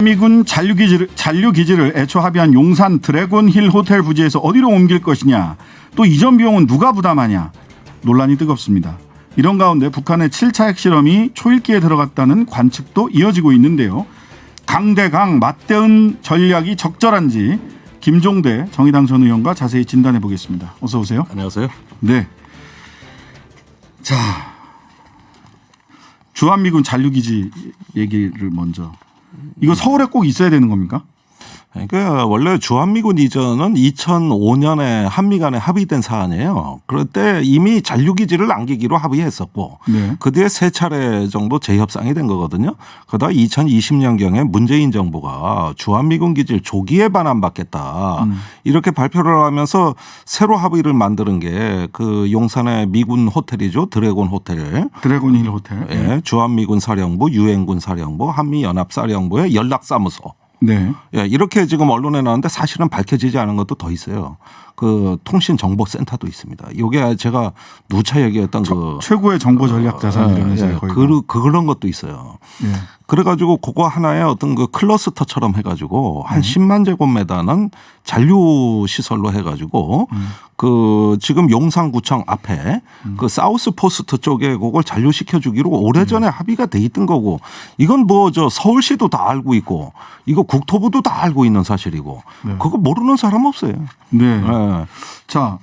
미군 잔류기지를 애초 합의한 용산 드래곤힐 호텔 부지에서 어디로 옮길 것이냐, 또 이전 비용은 누가 부담하냐 논란이 뜨겁습니다. 이런 가운데 북한의 7차 핵실험이 초읽기에 들어갔다는 관측도 이어지고 있는데요. 강대강 맞대응 전략이 적절한지 김종대 정의당 전 의원과 자세히 진단해 보겠습니다. 어서 오세요. 안녕하세요. 네. 자, 주한미군 잔류기지 얘기를 먼저. 이거 서울에 꼭 있어야 되는 겁니까? 그러니까 원래 주한미군 이전은 2005년에 한미 간에 합의된 사안이에요. 그럴 때 이미 잔류기지를 남기기로 합의했었고 네. 그 뒤에 세 차례 정도 재협상이 된 거거든요. 그러다 2020년경에 문재인 정부가 주한미군 기지를 조기에 반환받겠다 이렇게 발표를 하면서 새로 합의를 만드는 게 그 용산의 미군 호텔이죠. 드래곤 호텔. 드래곤힐 호텔. 예, 주한미군 사령부, 유엔군 사령부, 한미연합사령부의 연락사무소. 네. 예, 이렇게 지금 언론에 나왔는데 사실은 밝혀지지 않은 것도 더 있어요. 그 통신정보센터도 있습니다. 이게 제가 누차 얘기했던 그 최고의 정보 전략 자산이라면서요. 그런 것도 있어요. 예. 그래가지고 그거 하나의 어떤 그 클러스터처럼 해가지고 한 10만 제곱미터는 잔류 시설로 해가지고 그 지금 용산구청 앞에 그 사우스 포스트 쪽에 그걸 잔류시켜 주기로 오래전에 합의가 돼 있던 거고 이건 뭐 저 서울시도 다 알고 있고 이거 국토부도 다 알고 있는 사실이고 네. 그거 모르는 사람 없어요. 네. 네. 자,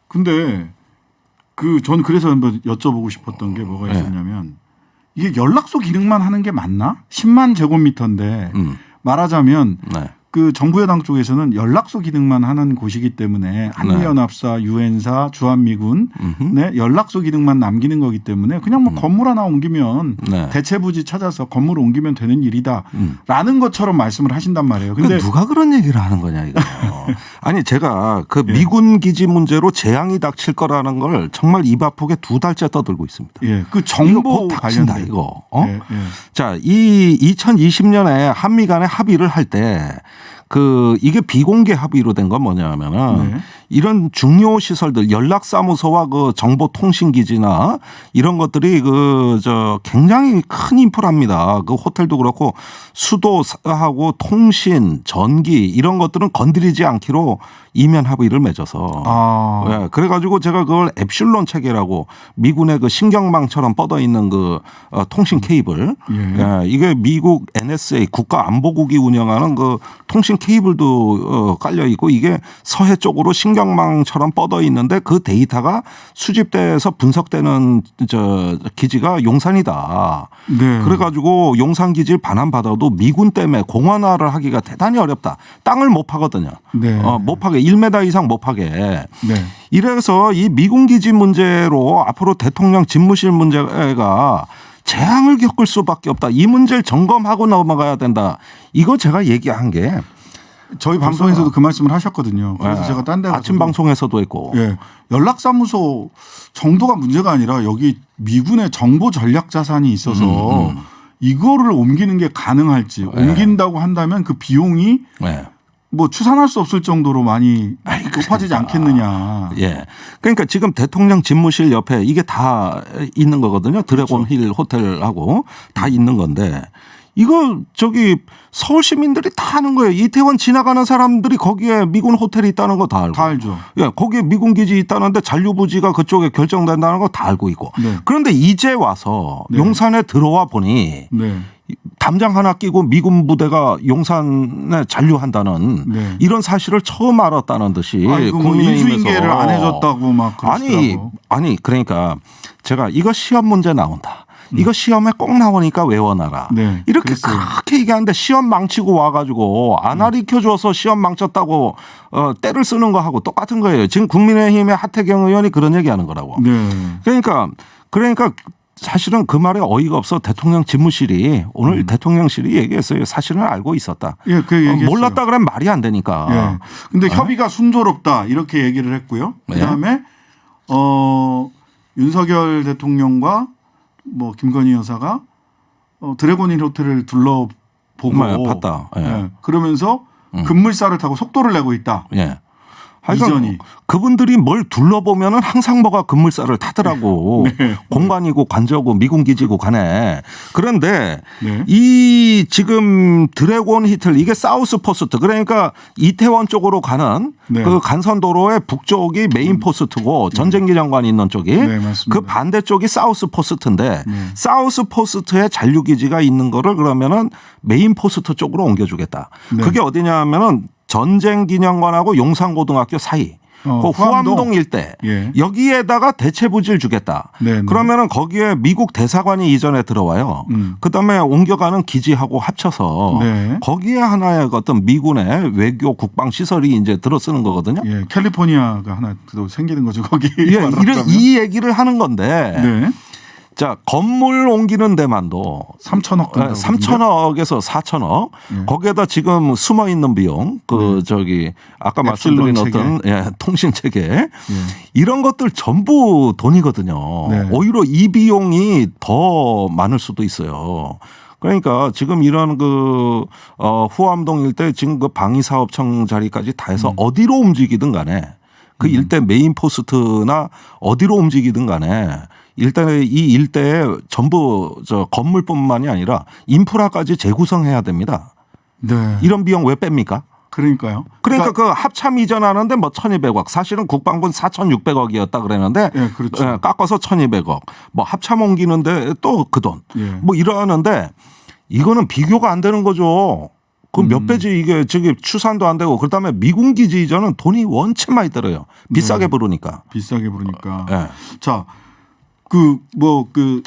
근데 전 그래서 한번 여쭤보고 싶었던 게 뭐가 있었냐면 이게 연락소 기능만 하는 게 맞나? 10만 제곱미터인데 말하자면 네. 그 정부 여당 쪽에서는 연락소 기능만 하는 곳이기 때문에 한미연합사, 유엔사, 주한미군 네, 연락소 기능만 남기는 거기 때문에 그냥 뭐 건물 하나 옮기면 네. 대체부지 찾아서 건물을 옮기면 되는 일이다라는 것처럼 말씀을 하신단 말이에요. 근데 누가 그런 얘기를 하는 거냐 이거. 아니 제가 그 미군 기지 문제로 재앙이 닥칠 거라는 걸 정말 입 아프게 2달째 떠들고 있습니다. 예, 그 정보 닥친다 관련된 이거. 어? 예, 예. 자, 이 2020년에 한미 간에 합의를 할 때 이게 비공개 합의로 된 건 뭐냐면은 네. 이런 중요 시설들 연락사무소와 그 정보통신기지나 이런 것들이 굉장히 큰 인프라입니다. 그 호텔도 그렇고 수도하고 통신, 전기 이런 것들은 건드리지 않기로 이면 합의를 맺어서. 예, 그래가지고 제가 그걸 엡실론 체계라고 미군의 그 신경망처럼 뻗어 있는 그 통신 케이블. 예, 이게 미국 NSA 국가안보국이 운영하는 그 통신 케이블도 깔려 있고 이게 서해 쪽으로 신경망처럼 뻗어 있는데 그 데이터가 수집돼서 분석되는 기지가 용산이다. 네. 그래가지고 용산 기지를 반환받아도 미군 때문에 공원화를 하기가 대단히 어렵다. 땅을 못 파거든요. 네. 못 파게 1m 이상 못 파게. 네. 이래서 이 미군 기지 문제로 앞으로 대통령 집무실 문제가 재앙을 겪을 수밖에 없다. 이 문제를 점검하고 넘어가야 된다. 이거 제가 얘기한 게 저희 방송에서도 그 말씀을 하셨거든요. 그래서 제가 딴 데 가서 아침 방송에서도 했고. 예. 연락사무소 정도가 문제가 아니라 여기 미군의 정보 전략 자산이 있어서 이거를 옮기는 게 가능할지 옮긴다고 한다면 그 비용이 뭐 추산할 수 없을 정도로 많이 높아지지 않겠느냐. 예. 그러니까 지금 대통령 집무실 옆에 이게 다 있는 거거든요. 드래곤 힐 호텔하고 다 있는 건데 이거 서울 시민들이 다 아는 거예요. 이태원 지나가는 사람들이 거기에 미군 호텔이 있다는 거 다 알고. 다 알죠. 예, 거기에 미군 기지 있다는데 잔류부지가 그쪽에 결정된다는 거 다 알고 있고. 네. 그런데 이제 와서 용산에 들어와 보니 네. 담장 하나 끼고 미군 부대가 용산에 잔류한다는 이런 사실을 처음 알았다는 듯이 인수인계를 안 해줬다고 막 그러시더라고요. 아니 그러니까 제가 이거 시험 문제 나온다. 이거 시험에 꼭 나오니까 외워놔라. 네, 이렇게 그랬어요. 그렇게 얘기하는데 시험 망치고 와가지고 안 가르쳐줘서 시험 망쳤다고 때를 쓰는 거하고 똑같은 거예요. 지금 국민의힘의 하태경 의원이 그런 얘기하는 거라고. 네. 그러니까 사실은 그 말에 어이가 없어 대통령 집무실이 오늘 대통령실이 얘기했어요. 사실은 알고 있었다. 예, 그 얘기했어요. 몰랐다 그러면 말이 안 되니까. 예. 근데 협의가 순조롭다 이렇게 얘기를 했고요. 그다음에 윤석열 대통령과 뭐 김건희 여사가 드래곤힐 호텔을 둘러보고 봤다. 예. 예. 그러면서 급물살을 타고 속도를 내고 있다. 예. 하여간 이전이. 그분들이 뭘 둘러보면은 항상 뭐가 급물살을 타더라고. 네. 공관이고 관저고 미군기지고 간에. 그런데 네. 이 지금 드래곤 히틀 이게 사우스 포스트 그러니까 이태원 쪽으로 가는 네. 그 간선도로의 북쪽이 메인 포스트고 전쟁기념관이 있는 쪽이 네, 맞습니다. 그 반대쪽이 사우스 포스트인데 네. 사우스 포스트에 잔류기지가 있는 거를 그러면은 메인 포스트 쪽으로 옮겨주겠다. 네. 그게 어디냐 하면은 전쟁기념관하고 용산고등학교 사이. 그 후암동 일대 예. 여기에다가 대체부지를 주겠다. 네, 네. 그러면은 거기에 미국 대사관이 이전에 들어와요. 그다음에 옮겨가는 기지하고 합쳐서 네. 거기에 하나의 어떤 미군의 외교 국방 시설이 이제 들어서는 거거든요. 예, 캘리포니아가 하나 또 생기는 거죠. 거기. 예, 말하자면. 이 얘기를 하는 건데 네. 자 건물 옮기는 데만도 3천억 든다고 3천억에서 4천억 예. 거기에다 지금 숨어 있는 비용 그 저기 아까 말씀드린 앱실론 어떤 예, 통신 체계 예. 이런 것들 전부 돈이거든요. 네. 오히려 이 비용이 더 많을 수도 있어요. 그러니까 지금 이런 그 후암동 일대 지금 그 방위사업청 자리까지 다 해서 어디로 움직이든 간에 그 일대 메인 포스트나 어디로 움직이든 간에 일단은 이 일대에 전부 저 건물뿐만이 아니라 인프라까지 재구성해야 됩니다. 네. 이런 비용 왜 뺍니까? 그러니까요. 그러니까 그 합참 이전하는데 뭐 1,200억 사실은 국방부는 4,600억이었다 그랬는데 예, 그렇죠. 예, 깎아서 1,200억 뭐 합참 옮기는데 또 그 돈 예. 뭐 이러는데 이거는 비교가 안 되는 거죠. 그 몇 배지 이게 저기 추산도 안 되고 그다음에 미군 기지 이전은 돈이 원체 많이 들어요. 비싸게 부르니까. 비싸게 부르니까. 예. 자, 그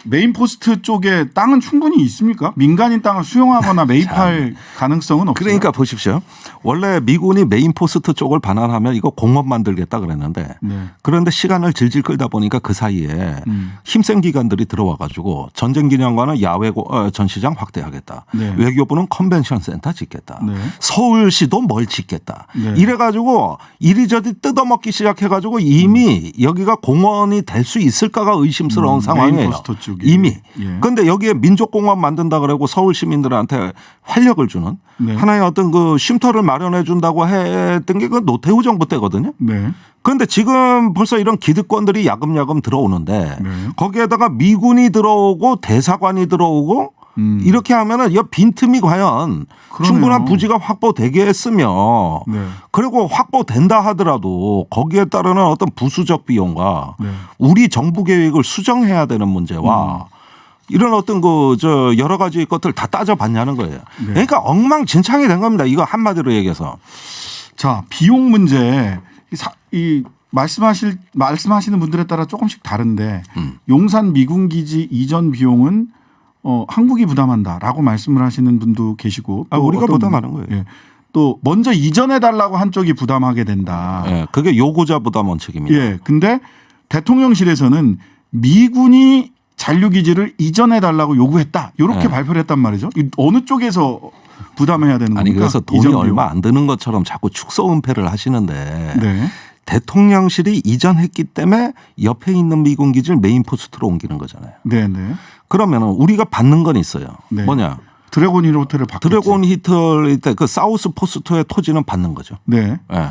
메인 포스트 쪽에 땅은 충분히 있습니까? 민간인 땅을 수용하거나 매입할 가능성은 없어요. 그러니까 보십시오. 원래 미군이 메인 포스트 쪽을 반환하면 이거 공업 만들겠다 그랬는데 네. 그런데 시간을 질질 끌다 보니까 그 사이에 힘센 기관들이 들어와 가지고 전쟁기념관은 야외 전시장 확대하겠다. 네. 외교부는 컨벤션 센터 짓겠다. 네. 서울시도 뭘 짓겠다. 네. 이래 가지고 이리저리 뜯어먹기 시작해 가지고 이미 여기가 공원이 될 수 있을까가 의심스러운 메인 상황이에요. 포스터 쪽이. 이미. 예. 그런데 여기에 민족공원 만든다 그러고 서울 시민들한테 활력을 주는 네. 하나의 어떤 그 쉼터를 마련해 준다고 했던 게 그 노태우 정부 때거든요. 네. 그런데 지금 벌써 이런 기득권들이 야금야금 들어오는데 네. 거기에다가 미군이 들어오고 대사관이 들어오고 이렇게 하면은 이 빈틈이 과연 그러네요. 충분한 부지가 확보되겠으며 네. 그리고 확보된다 하더라도 거기에 따르는 어떤 부수적 비용과 네. 우리 정부 계획을 수정해야 되는 문제와 이런 어떤 그 저 여러 가지 것들 다 따져봤냐는 거예요. 네. 그러니까 엉망진창이 된 겁니다. 이거 한마디로 얘기해서. 자, 비용 문제 이 말씀하시는 분들에 따라 조금씩 다른데 용산 미군 기지 이전 비용은 한국이 부담한다라고 말씀을 하시는 분도 계시고 또 우리가 어떤 부담하는 거예요. 예. 또 먼저 이전해 달라고 한쪽이 부담하게 된다. 예, 그게 요구자 부담 원칙입니다. 예. 근데 대통령실에서는 미군이 잔류 기지를 이전해 달라고 요구했다. 이렇게 네. 발표를 했단 말이죠. 이 어느 쪽에서 부담해야 되는 겁니까? 아니 그래서 돈이 이전 비용. 얼마 안 드는 것처럼 자꾸 축소 은폐를 하시는데 네. 대통령실이 이전했기 때문에 옆에 있는 미군 기지를 메인 포스트로 옮기는 거잖아요. 네, 네. 그러면은 우리가 받는 건 있어요. 네. 뭐냐? 드래곤 힐 호텔을 바꿨죠. 드래곤 히틀 때 그 사우스 포스트의 토지는 받는 거죠. 네. 예.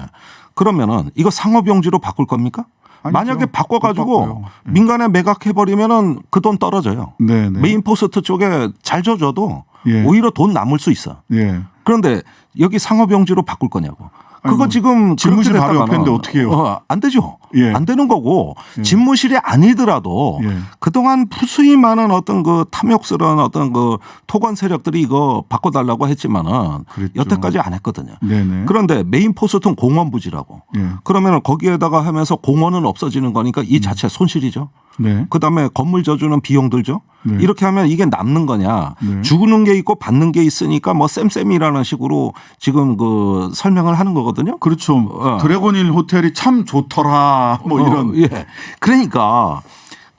그러면은 이거 상업용지로 바꿀 겁니까? 아니죠. 만약에 못 바꿔가지고 바꿔요. 네. 민간에 매각해버리면은 그 돈 떨어져요. 네, 네. 메인 포스트 쪽에 잘 줘줘도 예. 오히려 돈 남을 수 있어. 예. 그런데 여기 상업용지로 바꿀 거냐고. 그거 아이고, 지금 집무실 그렇게 바로 됐다가는 옆인데 어떻게 해요? 안 되죠. 예. 안 되는 거고 집무실이 아니더라도 예. 그동안 푸수히 많은 어떤 그 탐욕스러운 어떤 그 토건 세력들이 이거 바꿔달라고 했지만은 그랬죠. 여태까지 안 했거든요. 네네. 그런데 메인 포스트는 공원 부지라고. 예. 그러면 거기에다가 하면서 공원은 없어지는 거니까 이 자체 손실이죠. 네. 그다음에 건물 져주는 비용 들죠. 네. 이렇게 하면 이게 남는 거냐. 네. 주는 게 있고 받는 게 있으니까 뭐 쌤쌤이라는 식으로 지금 그 설명을 하는 거거든요. 그렇죠. 드래곤 힐 호텔이 참 좋더라. 뭐 이런. 예. 그러니까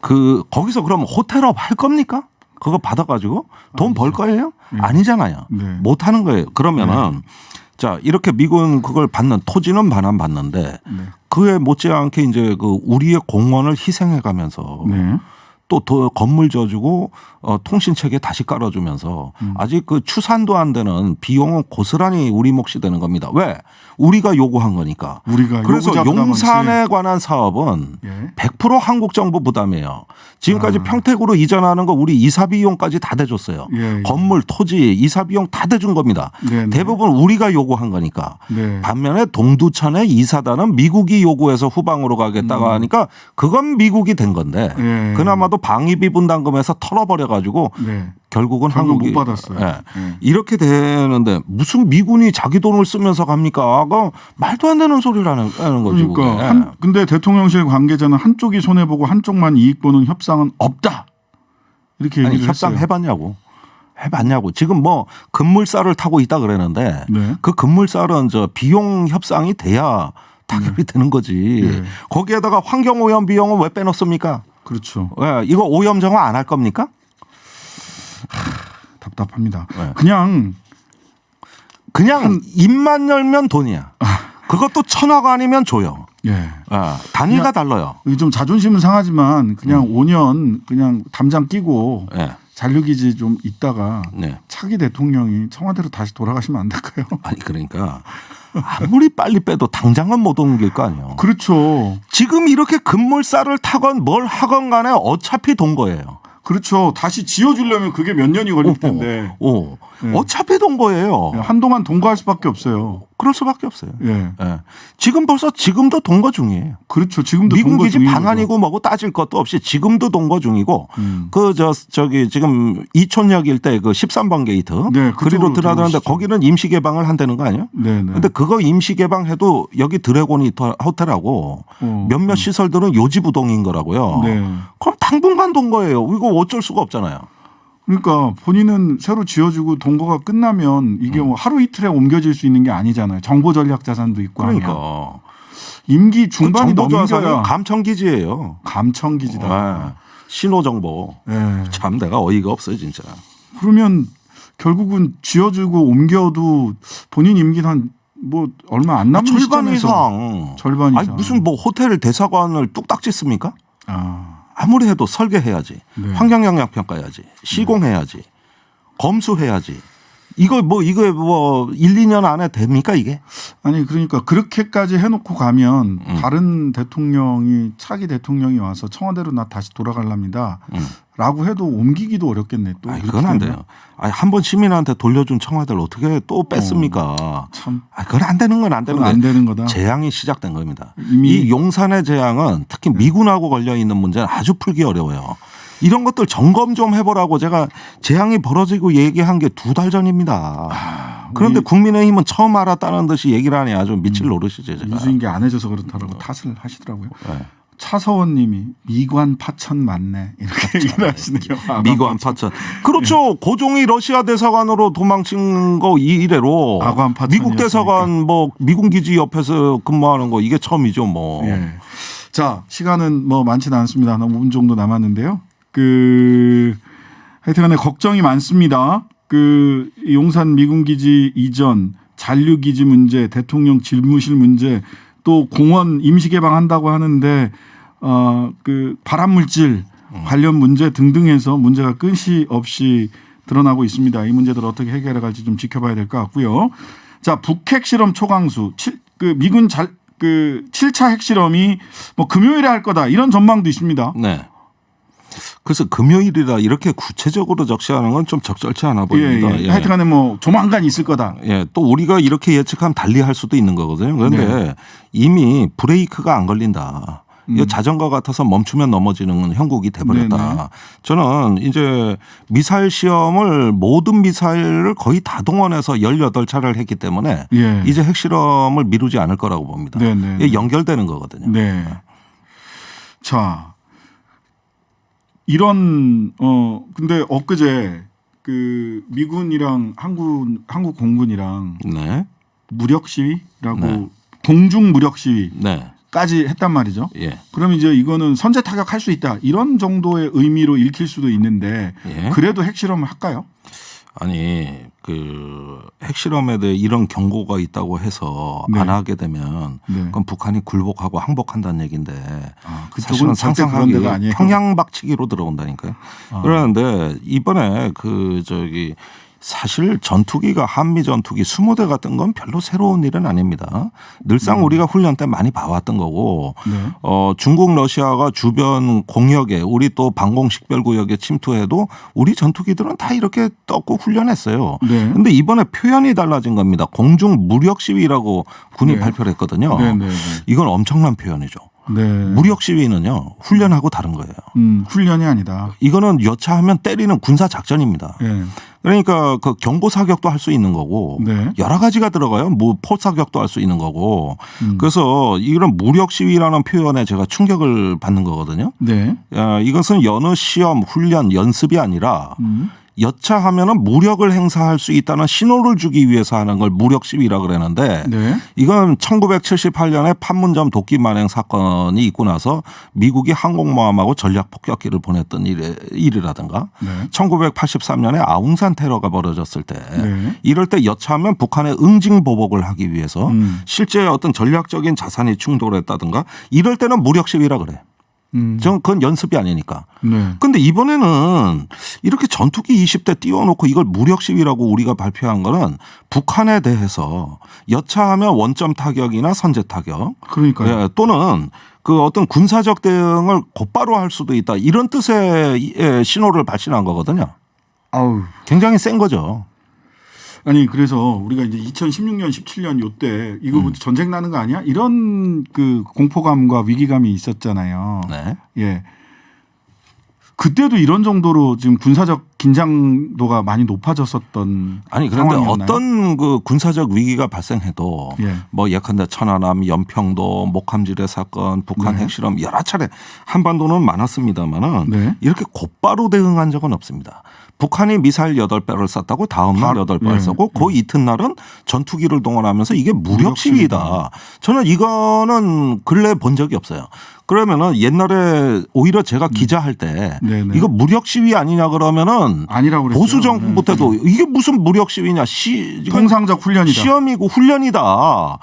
그 거기서 그러면 호텔업 할 겁니까? 그거 받아가지고 돈 벌 거예요? 아니잖아요. 네. 못 하는 거예요. 그러면은 자 이렇게 미군 그걸 받는 토지는 반환받는데 네. 그에 못지않게 이제 그 우리의 공원을 희생해가면서 네. 또 더 건물 지어주고 통신 체계 다시 깔아주면서 아직 그 추산도 안 되는 비용은 고스란히 우리 몫이 되는 겁니다. 왜? 우리가 요구한 거니까. 우리가 그래서 요구자 부담 용산에 없이. 관한 사업은 예. 100% 한국 정부 부담이에요. 지금까지 평택으로 이전하는 거 우리 이사 비용까지 다 대줬어요. 예, 예. 건물, 토지, 이사 비용 다 대준 겁니다. 네, 네. 대부분 우리가 요구한 거니까. 네. 반면에 동두천의 이사단은 미국이 요구해서 후방으로 가겠다고 하니까 그건 미국이 된 건데 예. 그나마도 방위비 분담금에서 털어버려 가지고 네. 결국은 결국 한국이 못 받았어요. 예. 예. 이렇게 되는데 무슨 미군이 자기 돈을 쓰면서 갑니까? 그 말도 안 되는 소리라는 거죠. 그러니까 그게. 근데 대통령실 관계자는 한쪽이 손해 보고 한쪽만 이익 보는 협상은 없다. 이렇게 아니, 얘기를 협상 했어요. 해봤냐고. 지금 뭐 금물살을 타고 있다 그랬는데 네. 그 금물살은 저 비용 협상이 돼야 타결이 되는 거지. 네. 거기에다가 환경오염 비용은 왜 빼놓습니까? 그렇죠. 왜 이거 오염 정화 안 할 겁니까? 답답합니다. 네. 그냥 입만 열면 돈이야. 그것도 1,000억 아니면 줘요. 예. 단위가 그냥- 달라요. 좀 자존심은 상하지만 그냥 5년 그냥 담장 끼고 예. 잔류기지 좀 있다가 네. 차기 대통령이 청와대로 다시 돌아가시면 안 될까요? 아니 그러니까 아무리 빨리 빼도 당장은 못 옮길 거 아니에요. 그렇죠. 지금 이렇게 금물살을 타건 뭘 하건 간에 어차피 돈 거예요. 그렇죠. 다시 지어주려면 그게 몇 년이 걸릴 텐데 네. 어차피 돈 거예요. 한동안 동거할 수밖에 없어요. 그럴 수밖에 없어요. 예. 예. 지금도 동거 중이에요. 그렇죠. 지금도 미군 동거 기지 중인 반환이고 뭐고 따질 것도 없이 지금도 동거 중이고 저기 지금 이촌역 일대 그 13번 게이트 네, 그리로 그쪽으로 들어가는데 들어오시죠. 거기는 임시 개방을 한다는 거 아니에요? 네네. 근데 그거 임시 개방해도 여기 드래곤 호텔하고 몇몇 시설들은 요지부동인 거라고요. 네. 그럼 당분간 동거예요. 이거 어쩔 수가 없잖아요. 그러니까 본인은 새로 지어주고 동거가 끝나면 이게 뭐 하루 이틀에 옮겨질 수 있는 게 아니잖아요. 정보 전략 자산도 있고 하면. 그러니까 임기 중반이 정보자산은 넘겨야 감청기지예요. 감청기지다. 네. 신호정보. 예. 참 내가 어이가 없어요 진짜. 그러면 결국은 지어주고 옮겨도 본인 임기는 한 뭐 얼마 안 남은 절반 시점에서 이상. 절반 이상. 아니 무슨 뭐 호텔 대사관을 뚝딱 짓습니까? 아무리 해도 설계해야지. 네. 환경영향 평가해야지. 시공해야지. 검수해야지. 이거 뭐 1, 2년 안에 됩니까 이게? 아니 그러니까 그렇게까지 해놓고 가면 다른 대통령이 차기 대통령이 와서 청와대로 나 다시 돌아갈랍니다. 라고 해도 옮기기도 어렵겠네. 또 아니, 이렇게 그건 안 되면. 돼요. 아니, 한 번 시민한테 돌려준 청와대를 어떻게 또 뺐습니까? 참 그건 안 되는 건 안 되는 그건 거예요. 안 되는 거다. 재앙이 시작된 겁니다. 이미- 이 용산의 재앙은 특히 미군하고 걸려 있는 문제는 아주 풀기 어려워요. 이런 것들 점검 좀 해보라고 제가 재앙이 벌어지고 얘기한 게 2달 전입니다. 그런데 국민의힘은 처음 알았다는 듯이 얘기를 하니 아주 미칠 노릇이죠. 제가. 유수인계 안 해줘서 그렇다라고 탓을 하시더라고요. 네. 차서원님이 미관 파천 맞네 이렇게 얘기를 하시네요. 미관 파천. 그렇죠. 고종이 러시아 대사관으로 도망친 거 이래로 아관 파천이었으니까. 미국 대사관 뭐 미군 기지 옆에서 근무하는 거 이게 처음이죠. 뭐. 예. 자 시간은 뭐 많지는 않습니다. 한 5분 정도 남았는데요. 하여튼간에 걱정이 많습니다. 용산 미군기지 이전, 잔류기지 문제, 대통령 집무실 문제, 또 공원 임시 개방한다고 하는데 발암물질 관련 문제 등등해서 문제가 끝이 없이 드러나고 있습니다. 이 문제들 어떻게 해결해 갈지 좀 지켜봐야 될 것 같고요. 자, 북핵 실험 초강수, 미군 7차 핵실험이 뭐 금요일에 할 거다 이런 전망도 있습니다. 네. 그래서 금요일이라 이렇게 구체적으로 적시하는 건 좀 적절치 않아 보입니다. 예. 하여튼간에 뭐 조만간 있을 거다. 예, 또 우리가 이렇게 예측하면 달리 할 수도 있는 거거든요. 그런데 네. 이미 브레이크가 안 걸린다. 이거 자전거 같아서 멈추면 넘어지는 형국이 돼버렸다. 네네. 저는 이제 미사일 시험을 모든 미사일을 거의 다 동원해서 18차례를 했기 때문에 예. 이제 핵실험을 미루지 않을 거라고 봅니다. 네네. 이게 연결되는 거거든요. 네. 자, 이런 근데 엊그제 미군이랑 한국 공군이랑 네. 무력 시위라고 네. 공중 무력 시위까지 네. 했단 말이죠. 예. 그럼 이제 이거는 선제 타격할 수 있다 이런 정도의 의미로 읽힐 수도 있는데 예. 그래도 핵실험을 할까요? 아니 그 핵실험에 대해 이런 경고가 있다고 해서 네. 안 하게 되면 네. 그럼 북한이 굴복하고 항복한다는 얘기인데 그쪽은 사실은 절대 그런 상상하기 데가 아니에요. 평양박치기로 들어온다니까요. 그러는데 이번에 그 저기 사실 전투기가 한미 전투기 20대 같은 건 별로 새로운 일은 아닙니다. 늘상 우리가 훈련 때 많이 봐왔던 거고 네. 중국 러시아가 주변 공역에 우리 또 방공식별구역에 침투해도 우리 전투기들은 다 이렇게 떴고 훈련했어요. 네. 그런데 이번에 표현이 달라진 겁니다. 공중 무력 시위라고 군이 네. 발표를 했거든요. 네, 네, 네. 이건 엄청난 표현이죠. 네. 무력 시위는요 훈련하고 다른 거예요. 훈련이 아니다. 이거는 여차하면 때리는 군사 작전입니다. 네. 그러니까 그 경보 사격도 할 수 있는 거고 네. 여러 가지가 들어가요. 뭐 포 사격도 할 수 있는 거고. 그래서 이런 무력 시위라는 표현에 제가 충격을 받는 거거든요. 네. 이것은 여느 시험, 훈련, 연습이 아니라 여차하면은 무력을 행사할 수 있다는 신호를 주기 위해서 하는 걸 무력 시위라 그러는데 네. 이건 1978년에 판문점 도끼 만행 사건이 있고 나서 미국이 항공모함하고 전략 폭격기를 보냈던 일이라든가 네. 1983년에 아웅산 테러가 벌어졌을 때 네. 이럴 때 여차하면 북한의 응징 보복을 하기 위해서 실제 어떤 전략적인 자산이 충돌했다든가 이럴 때는 무력 시위라 그래. 전 그건 연습이 아니니까. 네. 근데 이번에는 이렇게 전투기 20대 띄워놓고 이걸 무력 시위라고 우리가 발표한 거는 북한에 대해서 여차하면 원점 타격이나 선제 타격 그러니까요. 예, 또는 그 어떤 군사적 대응을 곧바로 할 수도 있다. 이런 뜻의 신호를 발신한 거거든요. 아우. 굉장히 센 거죠. 아니 그래서 우리가 이제 2016년 17년 요때 이거 전쟁 나는 거 아니야? 이런 그 공포감과 위기감이 있었잖아요. 네. 예. 그때도 이런 정도로 지금 군사적 긴장도가 많이 높아졌었던 아니 그런데 상황이었나요? 어떤 그 군사적 위기가 발생해도 예. 뭐 예컨대 천안함, 연평도, 목함지뢰 사건, 북한 네. 핵실험 여러 차례 한반도는 많았습니다만은 네. 이렇게 곧바로 대응한 적은 없습니다. 북한이 미사일 8발을 쐈다고 다음 날 8발 예. 쏘고 그 이튿날은 전투기를 동원하면서 이게 무력 시위다. 저는 이거는 근래 본 적이 없어요. 그러면은 옛날에 오히려 제가 기자할 때 네네. 이거 무력 시위 아니냐 그러면은 아니라고 그랬어요. 보수 정부 때도 이게 무슨 무력 시위냐 이건 통상적 훈련이다. 시험이고 훈련이다.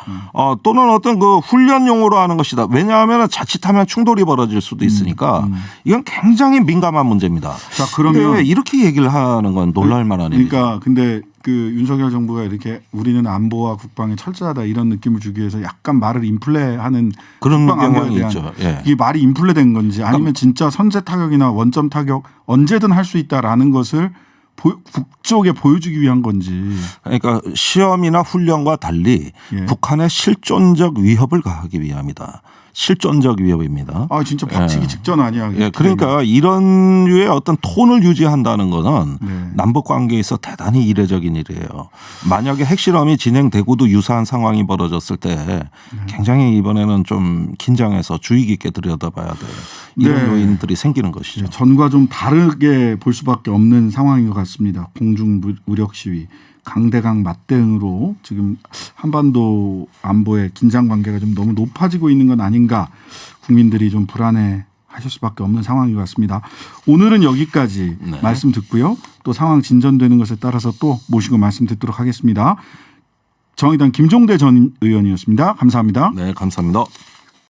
또는 어떤 그 훈련용으로 하는 것이다. 왜냐하면 자칫하면 충돌이 벌어질 수도 있으니까 이건 굉장히 민감한 문제입니다. 자, 그러면 근데 이렇게 얘기를 하는 건 놀랄 만한 일이죠. 그러니까 근데 그 윤석열 정부가 이렇게 우리는 안보와 국방에 철저하다 이런 느낌을 주기 위해서 약간 말을 인플레하는 그런 국방 안보에 경향이 대한 있죠. 예. 이게 말이 인플레된 건지 아니면 진짜 선제 타격이나 원점 타격 언제든 할 수 있다라는 것을 북쪽에 보여주기 위한 건지. 그러니까 시험이나 훈련과 달리 예. 북한의 실존적 위협을 가하기 위함이다. 실존적 위협입니다. 아 진짜 박치기 직전 아니야. 예, 그러니까 이런 류의 어떤 톤을 유지한다는 것은 네. 남북 관계에서 대단히 이례적인 일이에요. 만약에 핵실험이 진행되고도 유사한 상황이 벌어졌을 때 굉장히 이번에는 좀 긴장해서 주의 깊게 들여다봐야 돼. 이런 네. 요인들이 생기는 것이죠. 전과 좀 다르게 볼 수밖에 없는 상황인 것 같습니다. 공중 무력 시위. 강대강 맞대응으로 지금 한반도 안보의 긴장 관계가 좀 너무 높아지고 있는 건 아닌가 국민들이 좀 불안해 하실 수밖에 없는 상황인 것 같습니다. 오늘은 여기까지 네. 말씀 듣고요. 또 상황 진전되는 것에 따라서 또 모시고 말씀 듣도록 하겠습니다. 정의당 김종대 전 의원이었습니다. 감사합니다. 네, 감사합니다.